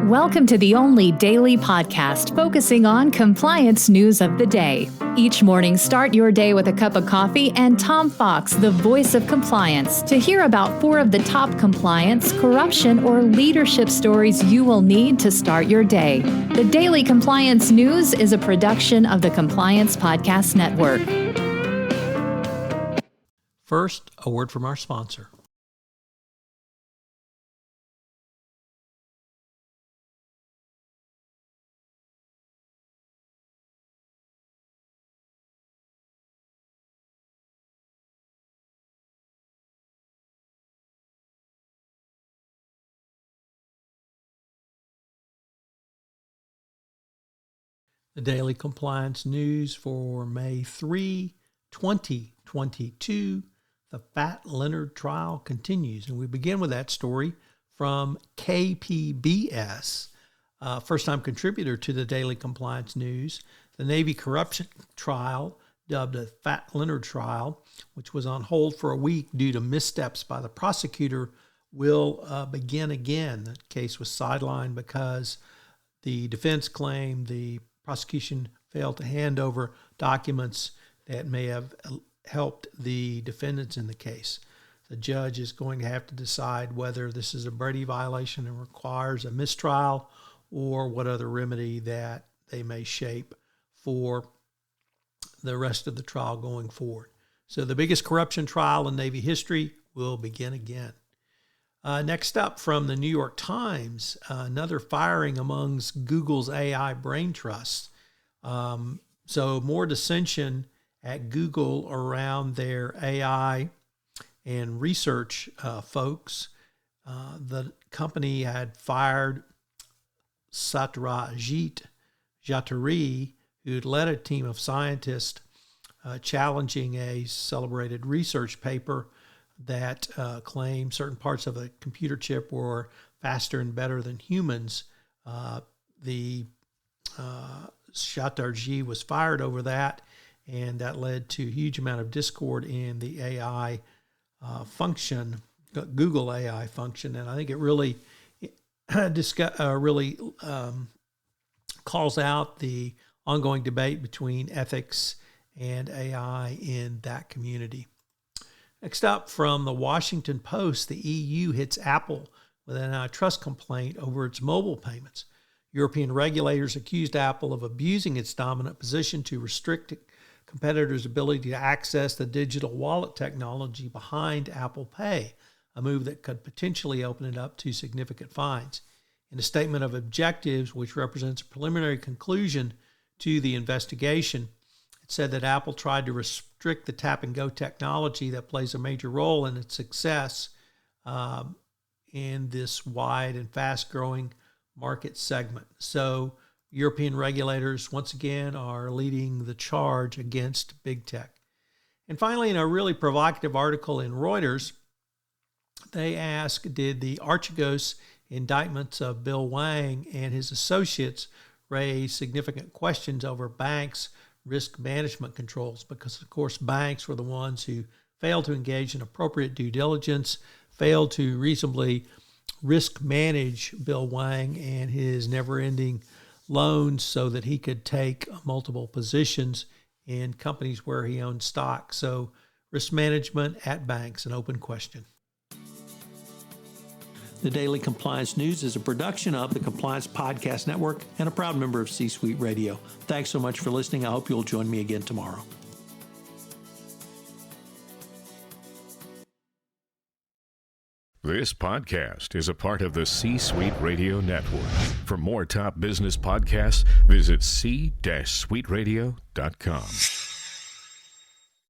Welcome to the only daily podcast focusing on compliance news of the day. Each morning, start your day with a cup of coffee and Tom Fox, the voice of compliance, to hear about 4 of the top compliance, corruption, or leadership stories you will need to start your day. The Daily Compliance News is a production of the Compliance Podcast Network. First, a word from our sponsor. The Daily Compliance News for May 3, 2022. The Fat Leonard Trial continues. And we begin with that story from KPBS, first-time contributor to the Daily Compliance News. The Navy corruption trial, dubbed the Fat Leonard Trial, which was on hold for a week due to missteps by the prosecutor, will begin again. The case was sidelined because the defense claimed the prosecution failed to hand over documents that may have helped the defendants in the case. The judge is going to have to decide whether this is a Brady violation and requires a mistrial or what other remedy that they may shape for the rest of the trial going forward. So the biggest corruption trial in Navy history will begin again. Next up, from the New York Times, another firing amongst Google's AI brain trusts. So more dissension at Google around their AI and research folks. The company had fired Satyajit Jatari, who had led a team of scientists challenging a celebrated research paper that claimed certain parts of a computer chip were faster and better than humans. The Chatterjee was fired over that, and that led to a huge amount of discord in the AI function, Google AI function. And I think it really calls out the ongoing debate between ethics and AI in that community. Next up, from the Washington Post, the EU hits Apple with an antitrust complaint over its mobile payments. European regulators accused Apple of abusing its dominant position to restrict competitors' ability to access the digital wallet technology behind Apple Pay, a move that could potentially open it up to significant fines. In a statement of objectives, which represents a preliminary conclusion to the investigation, it said that Apple tried to restrict the tap-and-go technology that plays a major role in its success in this wide and fast-growing market segment. So European regulators, once again, are leading the charge against big tech. And finally, in a really provocative article in Reuters, they ask, did the Archegos indictments of Bill Wang and his associates raise significant questions over banks' risk management controls? Because, of course, banks were the ones who failed to engage in appropriate due diligence, failed to reasonably risk manage Bill Wang and his never-ending loans so that he could take multiple positions in companies where he owned stock. So risk management at banks, an open question. The Daily Compliance News is a production of the Compliance Podcast Network and a proud member of C-Suite Radio. Thanks so much for listening. I hope you'll join me again tomorrow. This podcast is a part of the C-Suite Radio Network. For more top business podcasts, visit c-suiteradio.com.